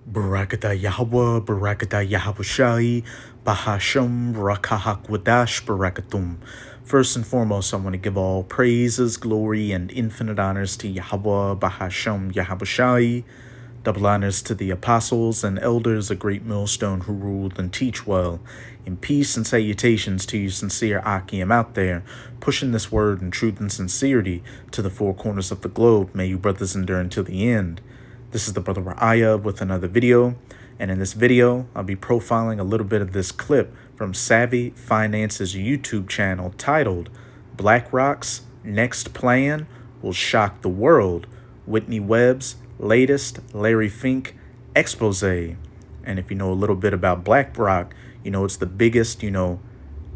Barakata Yahweh, Barakata Yahabushai, Bahasham, Rakahakwadash, Barakatum. First and foremost, I want to give all praises, glory, and infinite honors to Yahweh, Bahasham, Yahabushai. Double honors to the apostles and elders, a great millstone who ruled and teach well. In peace and salutations to you sincere Akim out there, pushing this word in truth and sincerity to the four corners of the globe. May you brothers endure until the end. This is the Brother Ra'aya with another video, and in this video, I'll be profiling a little bit of this clip from Savvy Finance's YouTube channel titled, BlackRock's Next Plan Will Shock the World, Whitney Webb's latest Larry Fink expose. And if you know a little bit about BlackRock, you know it's the biggest,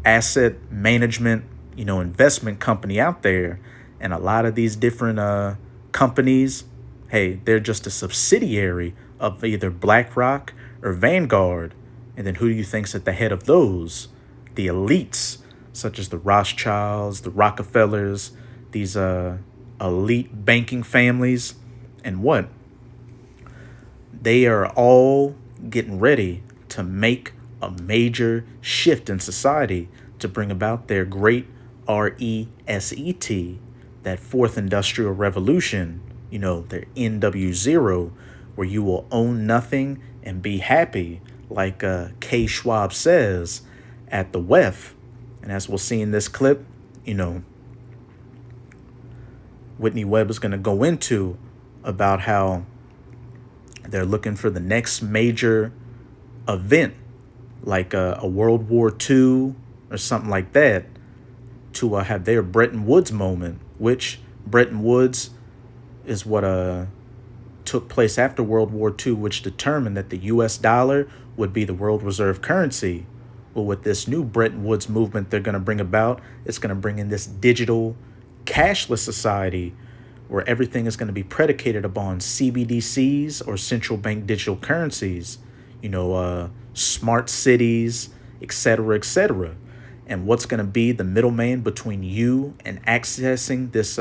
asset management, investment company out there. And a lot of these different companies, hey, they're just a subsidiary of either BlackRock or Vanguard. And then who do you think's at the head of those? The elites, such as the Rothschilds, the Rockefellers, these elite banking families. And what? They are all getting ready to make a major shift in society to bring about their great RESET, that fourth industrial revolution, their NW0, where you will own nothing and be happy, like K. Schwab says at the WEF. And as we'll see in this clip, Whitney Webb is going to go into about how they're looking for the next major event, like a World War II or something like that, to have their Bretton Woods moment, which Bretton Woods is what took place after World War II, which determined that the U.S. dollar would be the world reserve currency. Well, with this new Bretton Woods movement they're going to bring about, it's going to bring in this digital cashless society where everything is going to be predicated upon CBDCs or central bank digital currencies, smart cities, etc., etc. And what's going to be the middleman between you and accessing this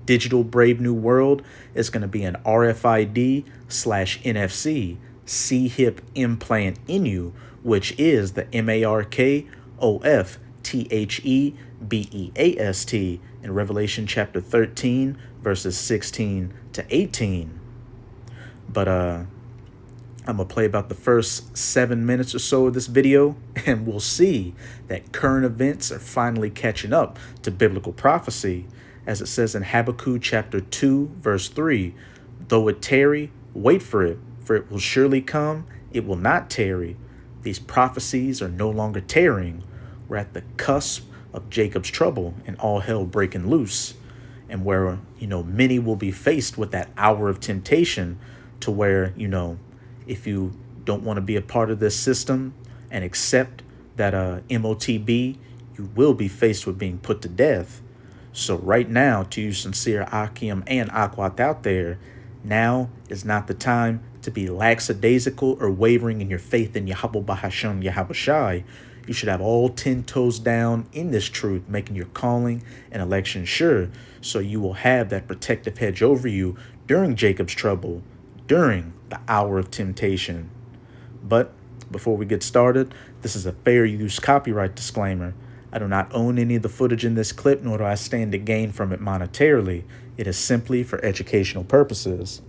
digital brave new world is going to be an RFID/NFC C-hip implant in you, which is the MARKOFTHEBEAST in Revelation chapter 13, verses 16 to 18. But I'm going to play about the first 7 minutes or so of this video, and we'll see that current events are finally catching up to biblical prophecy. As it says in Habakkuk chapter 2, verse 3, though it tarry, wait for it will surely come, it will not tarry. These prophecies are no longer tarrying. We're at the cusp of Jacob's trouble and all hell breaking loose. And where, many will be faced with that hour of temptation to where, if you don't want to be a part of this system and accept that MOTB, you will be faced with being put to death. So right now, to you sincere Akim and Akwat out there, now is not the time to be lackadaisical or wavering in your faith in Yahweh Bahasham Yahabushai. You should have all 10 toes down in this truth, making your calling and election sure, so you will have that protective hedge over you during Jacob's trouble, during the hour of temptation. But before we get started, this is a fair use copyright disclaimer. I do not own any of the footage in this clip, nor do I stand to gain from it monetarily. It is simply for educational purposes.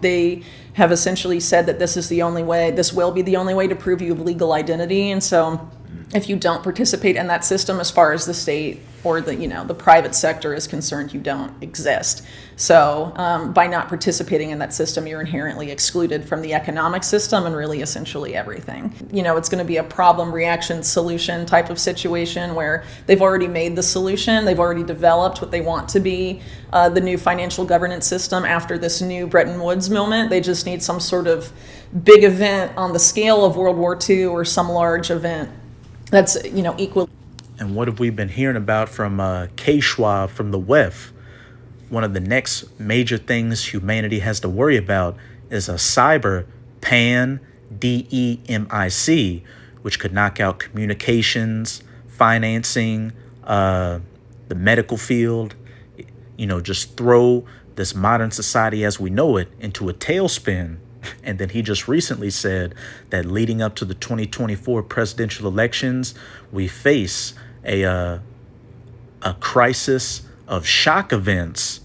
They have essentially said that this is the only way, this will be the only way to prove you of legal identity. And so if you don't participate in that system, as far as the state or the private sector is concerned, you don't exist. So by not participating in that system, you're inherently excluded from the economic system and really essentially everything. It's going to be a problem, reaction, solution type of situation where they've already made the solution. They've already developed what they want to be the new financial governance system after this new Bretton Woods moment. They just need some sort of big event on the scale of World War II or some large event that's, equal. And what have we been hearing about from K. Schwab from the WEF? One of the next major things humanity has to worry about is a cyber DEMIC, which could knock out communications, financing, the medical field, just throw this modern society as we know it into a tailspin. And then he just recently said that leading up to the 2024 presidential elections, we face a crisis of shock events.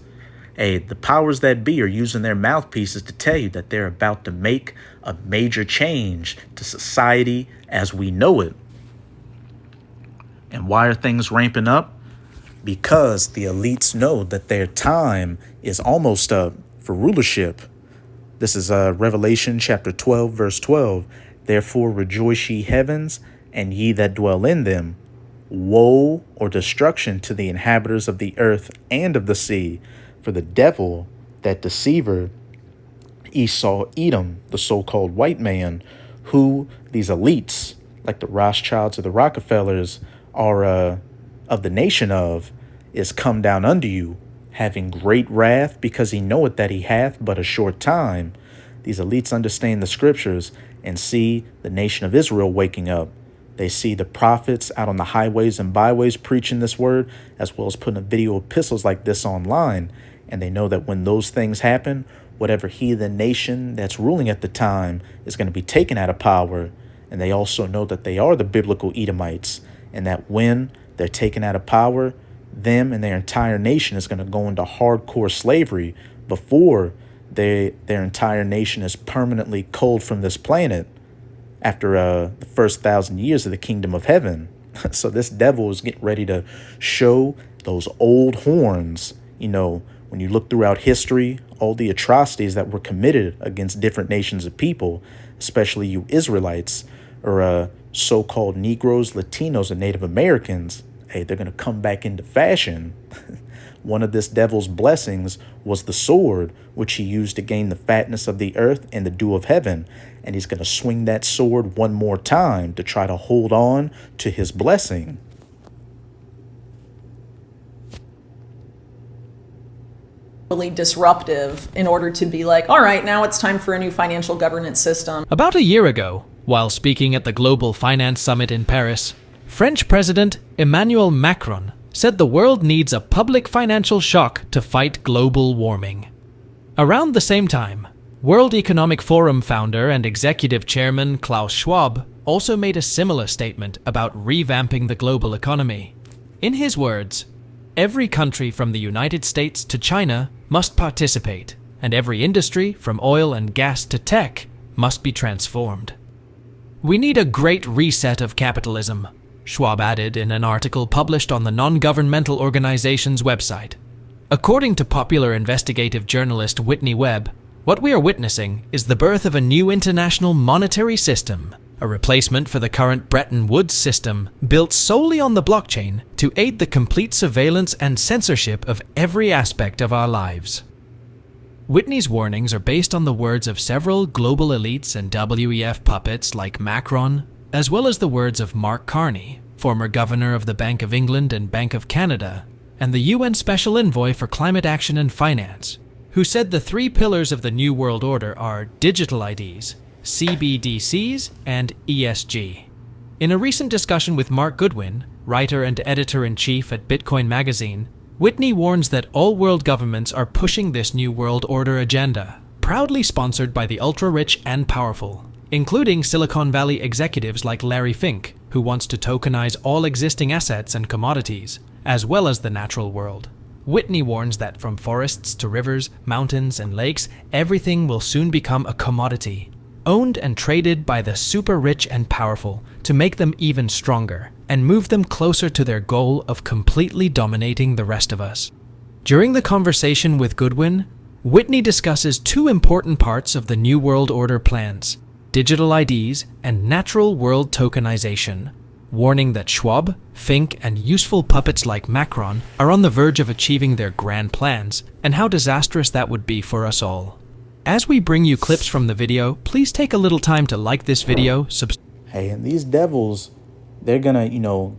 The powers that be are using their mouthpieces to tell you that they're about to make a major change to society as we know it. And why are things ramping up? Because the elites know that their time is almost up for rulership. This is Revelation chapter 12, verse 12. Therefore rejoice ye heavens, and ye that dwell in them. Woe or destruction to the inhabitants of the earth and of the sea, for the devil, that deceiver, Esau Edom, the so-called white man, who these elites, like the Rothschilds or the Rockefellers, are of the nation of, is come down unto you, having great wrath, because he knoweth that he hath but a short time. These elites understand the scriptures and see the nation of Israel waking up. They see the prophets out on the highways and byways preaching this word, as well as putting a video epistles like this online. And they know that when those things happen, whatever heathen nation that's ruling at the time is going to be taken out of power. And they also know that they are the biblical Edomites, and that when they're taken out of power, them and their entire nation is going to go into hardcore slavery before their entire nation is permanently culled from this planet after the first 1,000 years of the kingdom of heaven. So this devil is getting ready to show those old horns. You know, when you look throughout history, all the atrocities that were committed against different nations of people, especially you Israelites, or so-called Negroes, Latinos, and Native Americans, hey, they're going to come back into fashion. One of this devil's blessings was the sword, which he used to gain the fatness of the earth and the dew of heaven. And he's going to swing that sword one more time to try to hold on to his blessing. Really disruptive in order to be like, all right, now it's time for a new financial governance system. About a year ago, while speaking at the Global Finance Summit in Paris, French President Emmanuel Macron said the world needs a public financial shock to fight global warming. Around the same time, World Economic Forum founder and executive chairman Klaus Schwab also made a similar statement about revamping the global economy. In his words, every country from the United States to China must participate, and every industry from oil and gas to tech must be transformed. We need a great reset of capitalism, Schwab added in an article published on the non-governmental organization's website. According to popular investigative journalist Whitney Webb, what we are witnessing is the birth of a new international monetary system, a replacement for the current Bretton Woods system built solely on the blockchain to aid the complete surveillance and censorship of every aspect of our lives. Whitney's warnings are based on the words of several global elites and WEF puppets like Macron, as well as the words of Mark Carney, former governor of the Bank of England and Bank of Canada, and the UN Special Envoy for Climate Action and Finance, who said the three pillars of the New World Order are digital IDs, CBDCs, and ESG. In a recent discussion with Mark Goodwin, writer and editor-in-chief at Bitcoin Magazine, Whitney warns that all world governments are pushing this New World Order agenda, proudly sponsored by the ultra-rich and powerful, including Silicon Valley executives like Larry Fink, who wants to tokenize all existing assets and commodities, as well as the natural world. Whitney warns that from forests to rivers, mountains, and lakes, everything will soon become a commodity, owned and traded by the super rich and powerful to make them even stronger and move them closer to their goal of completely dominating the rest of us. During the conversation with Goodwin, Whitney discusses two important parts of the New World Order plans: digital IDs and natural world tokenization, warning that Schwab, Fink, and useful puppets like Macron are on the verge of achieving their grand plans, and how disastrous that would be for us all. As we bring you clips from the video, please take a little time to like this video, Hey, and these devils, they're gonna,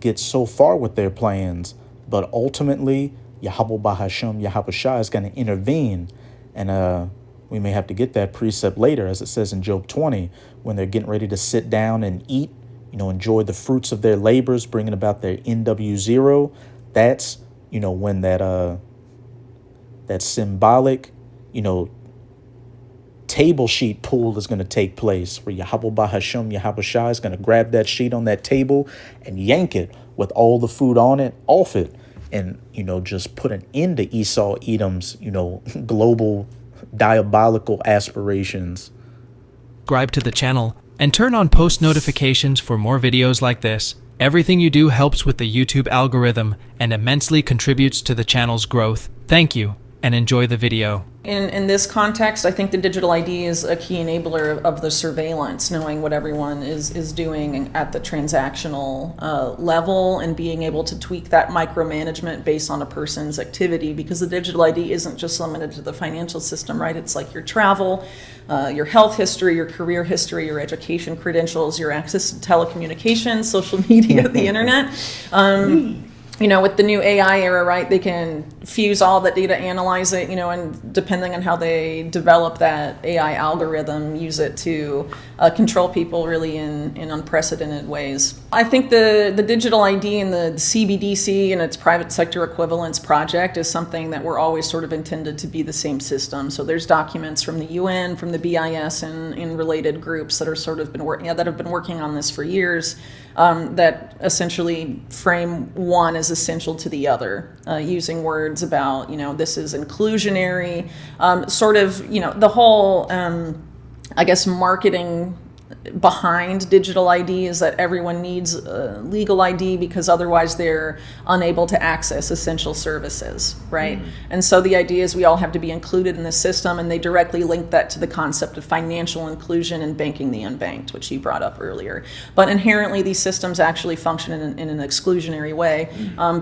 get so far with their plans, but ultimately, Yahweh Bahasham, Yahushua is gonna intervene, and we may have to get that precept later, as it says in Job 20, when they're getting ready to sit down and eat, enjoy the fruits of their labors, bringing about their NW0. That's, when that symbolic, table sheet pull is going to take place, where Yahweh Bahasham Yahushua is going to grab that sheet on that table and yank it with all the food on it off it, and just put an end to Esau Edom's global diabolical aspirations. Subscribe to the channel and turn on post notifications for more videos like this. Everything you do helps with the YouTube algorithm and immensely contributes to the channel's growth. Thank you, and enjoy the video. In this context, I think the digital ID is a key enabler of the surveillance, knowing what everyone is doing at the transactional level and being able to tweak that micromanagement based on a person's activity, because the digital ID isn't just limited to the financial system, right? It's like your travel, your health history, your career history, your education credentials, your access to telecommunications, social media, the internet. With the new AI era, right, they can fuse all that data, analyze it, and depending on how they develop that AI algorithm, use it to control people really in unprecedented ways. I think the digital ID and the CBDC and its private sector equivalence project is something that we're always sort of intended to be the same system. So there's documents from the UN, from the BIS, and related groups that are sort of that have been working on this for years. That essentially frame one as essential to the other, using words about, this is inclusionary, the whole, marketing behind digital ID is that everyone needs legal ID because otherwise they're unable to access essential services, right? And so the idea is we all have to be included in the system, and they directly link that to the concept of financial inclusion and banking the unbanked, which you brought up earlier. But inherently, these systems actually function in an exclusionary way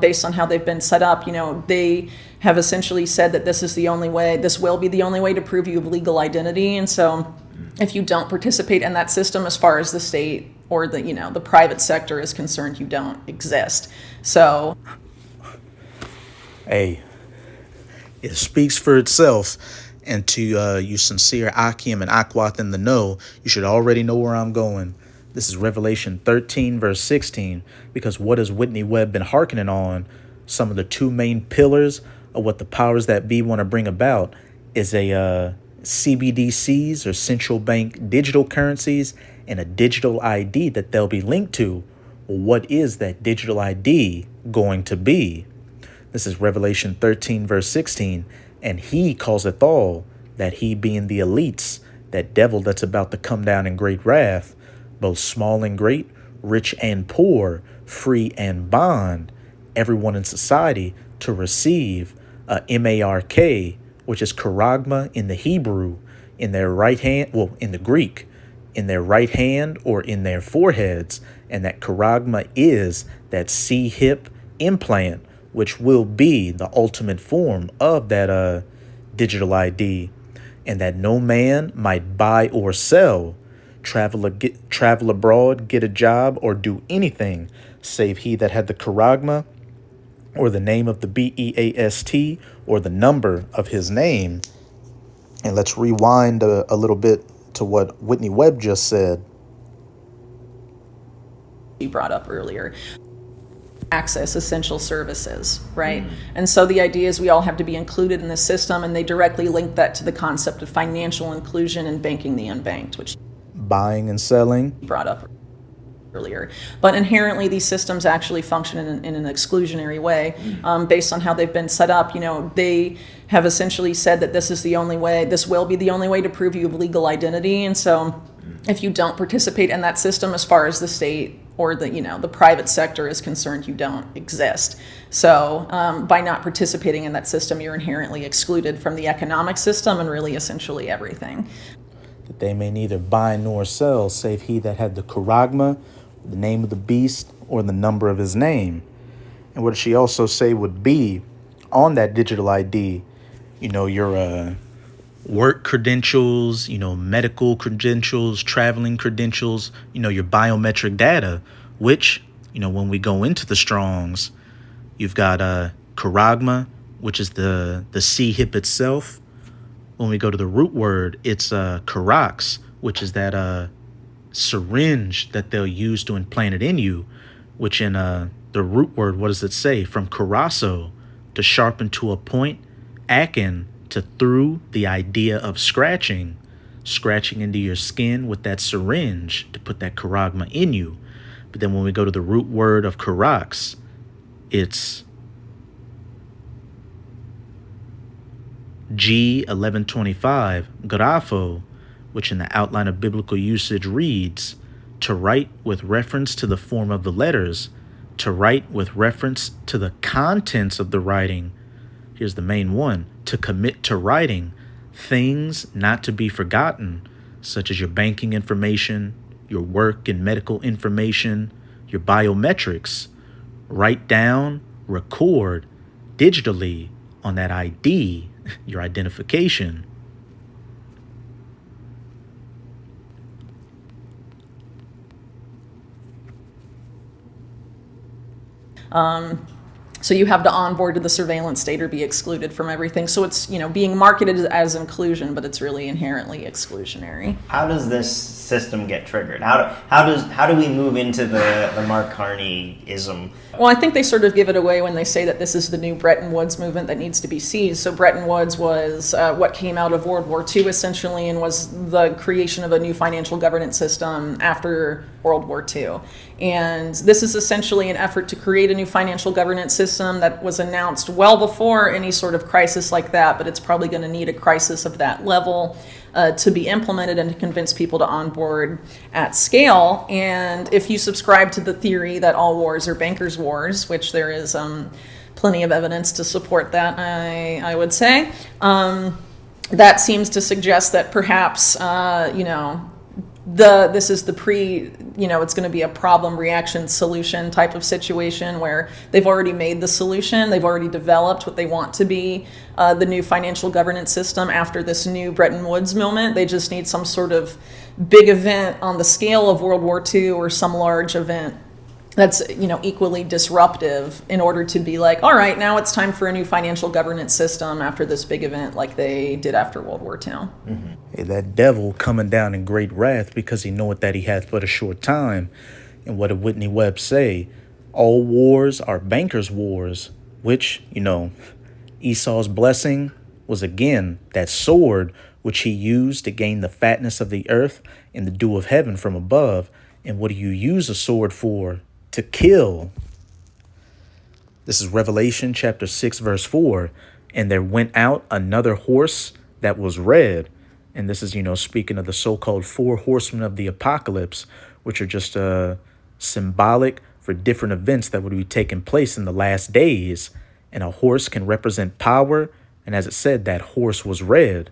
based on how they've been set up. They have essentially said that this is the only way, this will be the only way to prove you of legal identity. And so if you don't participate in that system, as far as the state or the private sector is concerned, you don't exist. So, hey, it speaks for itself. And to you sincere Akim and Akwath in the know, you should already know where I'm going. This is Revelation 13, verse 16, because what has Whitney Webb been hearkening on? Some of the two main pillars of what the powers that be want to bring about is a CBDCs, or central bank digital currencies, and a digital ID that they'll be linked to. Well, what is that digital ID going to be? This is Revelation 13, verse 16. And he causeth all, that he being the elites, that devil that's about to come down in great wrath, both small and great, rich and poor, free and bond, everyone in society to receive a MARK, which is charagma in the Hebrew, in their right hand, in the Greek, in their right hand or in their foreheads. And that charagma is that C-hip implant, which will be the ultimate form of that digital ID. And that no man might buy or sell, travel abroad, get a job, or do anything, save he that had the charagma, or the name of the BEAST, or the number of his name. And let's rewind a little bit to what Whitney Webb just said. You brought up earlier. Access essential services, right? And so the idea is we all have to be included in the system, and they directly link that to the concept of financial inclusion and banking the unbanked, which buying and selling you brought up earlier. But inherently, these systems actually function in an exclusionary way based on how they've been set up. They have essentially said that this is the only way, this will be the only way to prove you of legal identity. And so if you don't participate in that system, as far as the state or the private sector is concerned, you don't exist. So by not participating in that system, you're inherently excluded from the economic system and really essentially everything. That they may neither buy nor sell, save he that had the charagma, the name of the beast, or the number of his name. And what she also say would be on that digital ID, your work credentials, medical credentials, traveling credentials, your biometric data, which, when we go into the Strongs, you've got charagma, which is the C-hip itself. When we go to the root word, it's charax, which is that syringe that they'll use to implant it in you, which in the root word, what does it say? From charasso, to sharpen to a point, akin to through, the idea of scratching. scratching into your skin with that syringe to put that charagma in you. But then when we go to the root word of charax, it's G1125, grapho, which in the outline of biblical usage reads, to write with reference to the form of the letters, to write with reference to the contents of the writing. Here's the main one: to commit to writing things not to be forgotten, such as your banking information, your work and medical information, your biometrics. Write down, record digitally on that ID, your identification. So you have to onboard to the surveillance state or be excluded from everything. So it's, being marketed as inclusion, but it's really inherently exclusionary. How does this system get triggered? How do we move into the Mark Carney-ism? Well, I think they sort of give it away when they say that this is the new Bretton Woods movement that needs to be seized. So Bretton Woods was what came out of World War II, essentially, and was the creation of a new financial governance system after World War II. And this is essentially an effort to create a new financial governance system that was announced well before any sort of crisis like that, but it's probably going to need a crisis of that level to be implemented and to convince people to onboard at scale. And if you subscribe to the theory that all wars are bankers' wars, which there is plenty of evidence to support that, I would say, that seems to suggest that perhaps, this is the it's going to be a problem reaction solution type of situation where they've already made the solution, they've already developed what they want to be the new financial governance system after this new Bretton Woods moment. They just need some sort of big event on the scale of World War II or some large event that's equally disruptive in order to be like, all right, now it's time for a new financial governance system after this big event like they did after World War II. Mm-hmm. Hey, that devil coming down in great wrath because he knoweth that he hath but a short time. And what did Whitney Webb say? All wars are bankers' wars, which, Esau's blessing was again that sword which he used to gain the fatness of the earth and the dew of heaven from above. And what do you use a sword for? To kill. This is Revelation chapter 6, verse 4. And there went out another horse that was red. And this is, speaking of the so-called four horsemen of the apocalypse, which are just symbolic for different events that would be taking place in the last days. And a horse can represent power. And as it said, that horse was red.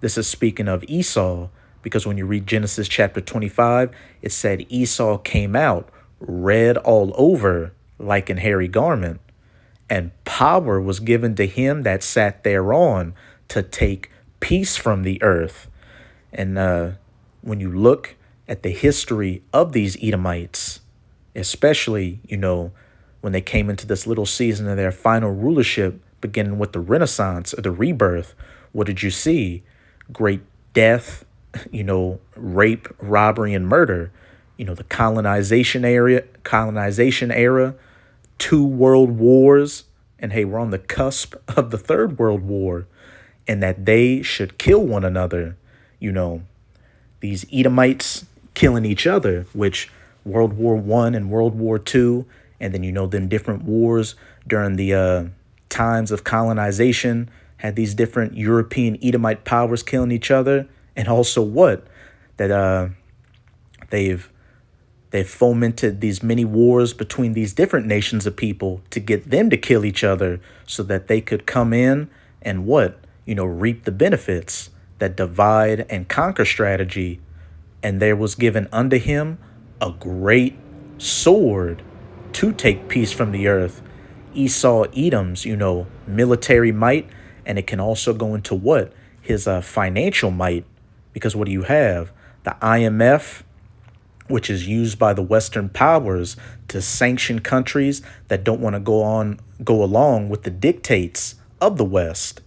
This is speaking of Esau, because when you read Genesis chapter 25, it said Esau came out red all over like an hairy garment, and power was given to him that sat thereon to take peace from the earth. And when you look at the history of these Edomites, especially, when they came into this little season of their final rulership, beginning with the Renaissance or the rebirth, what did you see? Great death, rape, robbery, and murder. The colonization era, 2 world wars, and hey, we're on the cusp of the 3rd World War, and that they should kill one another. These Edomites killing each other, which World War I and World War II, and then, them different wars during the times of colonization had these different European Edomite powers killing each other. And also what? That they've fomented these many wars between these different nations of people to get them to kill each other so that they could come in and reap the benefits. That divide and conquer strategy. And there was given unto him a great sword to take peace from the earth. Esau Edom's, military might. And it can also go into what? His financial might. Because what do you have? The IMF, which is used by the Western powers to sanction countries that don't want to go along with the dictates of the West.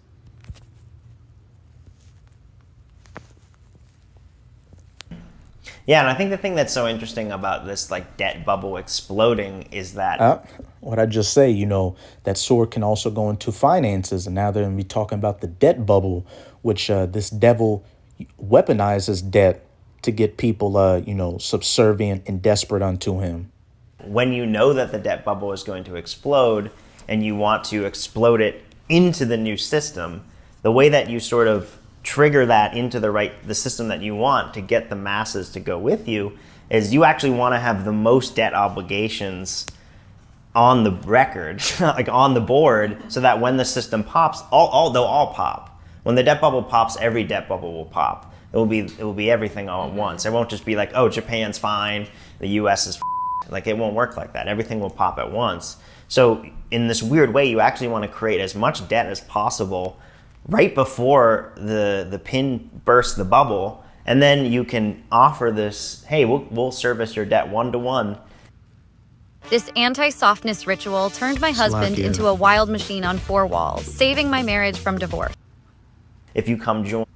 Yeah, and I think the thing that's so interesting about this debt bubble exploding is that what I just say, that sword can also go into finances, and now they're going to be talking about the debt bubble, which this devil, weaponizes debt to get people, subservient and desperate unto him. When you know that the debt bubble is going to explode and you want to explode it into the new system, the way that you sort of trigger that into the system that you want to get the masses to go with you is you actually want to have the most debt obligations on the record, like on the board, so that when the system pops, they'll all pop. When the debt bubble pops, every debt bubble will pop. It will be everything all at once. It won't just be like, oh, Japan's fine, the U.S. is like, it won't work like that. Everything will pop at once. So in this weird way, you actually want to create as much debt as possible right before the pin bursts the bubble, and then you can offer this, hey, we'll service your debt 1-to-1. This anti-softness ritual turned my husband into a wild machine on 4 walls, saving my marriage from divorce. If you come join.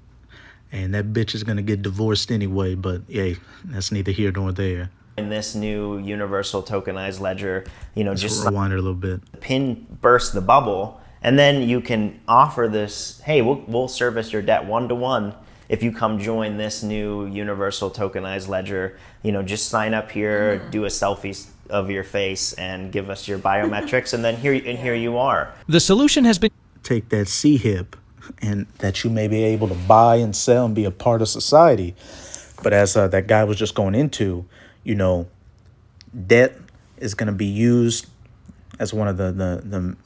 And that bitch is gonna get divorced anyway, but hey, that's neither here nor there. In this new universal tokenized ledger, just rewind it a little bit. Pin burst the bubble, and then you can offer this, hey, we'll service your debt 1-to-1 if you come join this new universal tokenized ledger. Just sign up here, do a selfie of your face, and give us your biometrics, and then here you are. The solution has been Take that C-hip, and that you may be able to buy and sell and be a part of society. But as that guy was just going into, debt is going to be used as one of the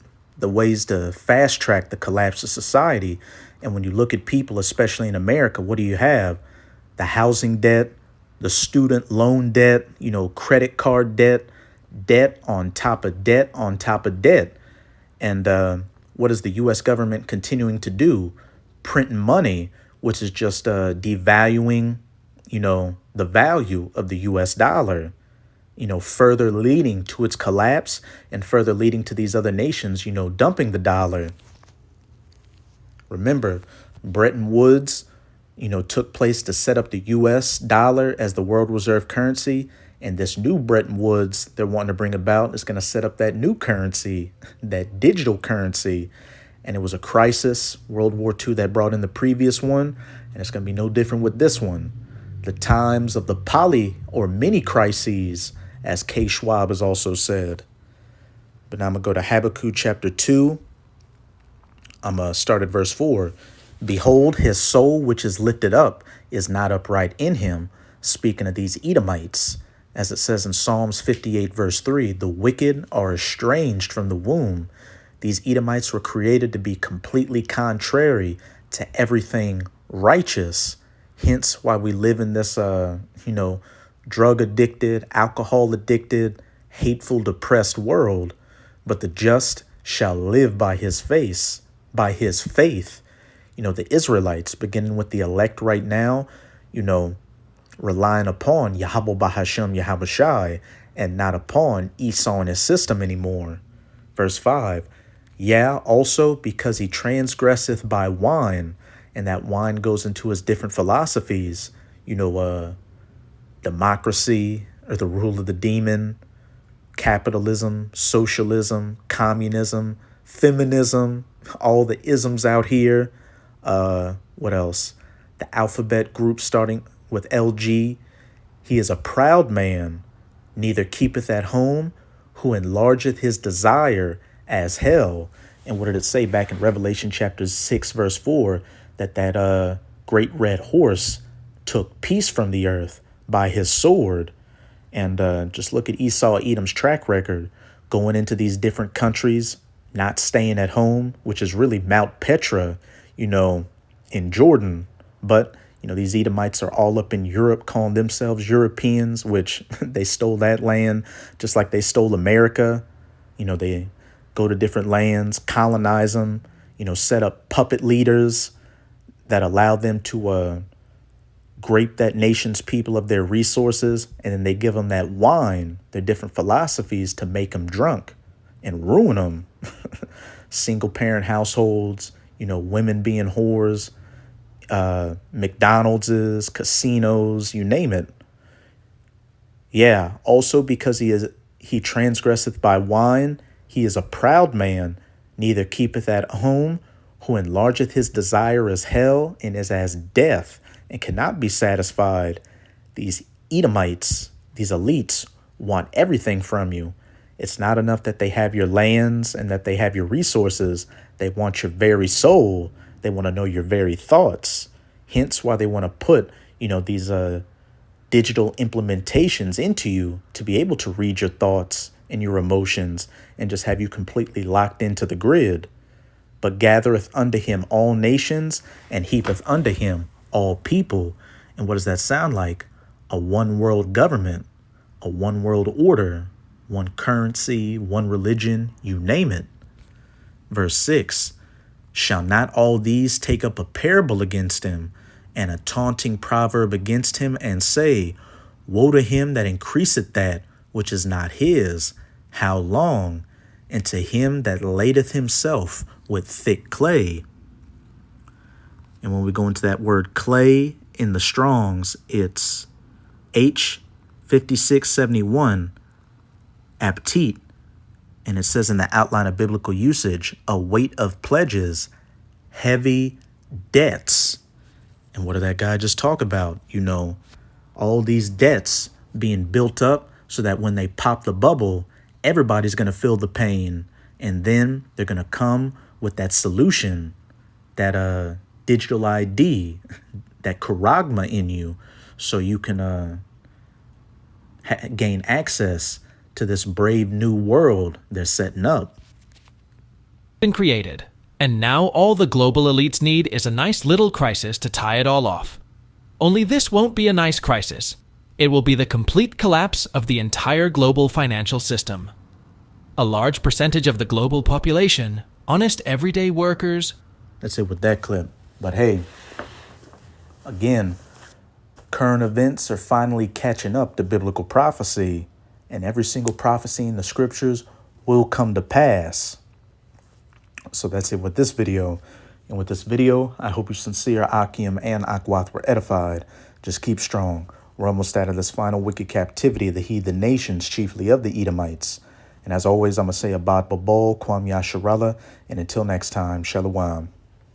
ways to fast track the collapse of society. And when you look at people, especially in America, what do you have? The housing debt, the student loan debt, credit card debt, debt on top of debt on top of debt. And what is the U.S. government continuing to do? Printing money, which is just devaluing, the value of the U.S. dollar, further leading to its collapse and further leading to these other nations, dumping the dollar. Remember, Bretton Woods, took place to set up the U.S. dollar as the world reserve currency. And this new Bretton Woods they're wanting to bring about is going to set up that new currency, that digital currency. And it was a crisis, World War II, that brought in the previous one. And it's going to be no different with this one. The times of the poly or mini crises, as K. Schwab has also said. But now I'm going to go to Habakkuk chapter 2. I'm going to start at verse 4. Behold, his soul which is lifted up is not upright in him. Speaking of these Edomites, as it says in Psalms 58 verse 3, the wicked are estranged from the womb. These Edomites were created to be completely contrary to everything righteous. Hence why we live in this, drug addicted, alcohol addicted, hateful, depressed world. But the just shall live by his faith. The Israelites, beginning with the elect right now, relying upon Yahweh Bahashem Yahweh Shai and not upon Esau and his system anymore. Verse 5, also because he transgresseth by wine, and that wine goes into his different philosophies, democracy or the rule of the demon, capitalism, socialism, communism, feminism, all the isms out here. What else? The alphabet group starting with LG. He is a proud man, neither keepeth at home, who enlargeth his desire as hell. And what did it say back in Revelation chapter 6, verse 4? That great red horse took peace from the earth by his sword. And just look at Esau Edom's track record, going into these different countries, not staying at home, which is really Mount Petra, in Jordan. But, these Edomites are all up in Europe, calling themselves Europeans, which they stole that land just like they stole America. They go to different lands, colonize them, set up puppet leaders that allow them to grape that nation's people of their resources, and then they give them that wine, their different philosophies, to make them drunk and ruin them. Single parent households, women being whores, McDonald's, casinos, you name it. Also because he transgresseth by wine, he is a proud man, neither keepeth at home, who enlargeth his desire as hell, and is as death. and cannot be satisfied. These Edomites, these elites, want everything from you. It's not enough that they have your lands and that they have your resources. They want your very soul. They want to know your very thoughts. Hence why they want to put, these digital implementations into you to be able to read your thoughts and your emotions and just have you completely locked into the grid. But gathereth unto him all nations and heapeth unto him all people. And what does that sound like? A one world government, a one world order, one currency, one religion, you name it. Verse 6, shall not all these take up a parable against him and a taunting proverb against him and say, woe to him that increaseth that which is not his, how long? And to him that ladeth himself with thick clay. And when we go into that word clay in the Strongs, it's H5671, aptite, and it says in the outline of biblical usage, a weight of pledges, heavy debts. And what did that guy just talk about? All these debts being built up so that when they pop the bubble, everybody's going to feel the pain. And then they're going to come with that solution, that digital ID, that charagma in you, so you can gain access to this brave new world they're setting up. Been created, and now all the global elites need is a nice little crisis to tie it all off. Only this won't be a nice crisis. It will be the complete collapse of the entire global financial system. A large percentage of the global population, honest everyday workers. That's it with that clip. But hey, again, current events are finally catching up to biblical prophecy, and every single prophecy in the scriptures will come to pass. So that's it with this video. And with this video, I hope you sincere Akim and Akwath were edified. Just keep strong. We're almost out of this final wicked captivity of the heathen nations, chiefly of the Edomites. And as always, I'm going to say Abad Babal, Kwam Yasharallah, and until next time, Shalom.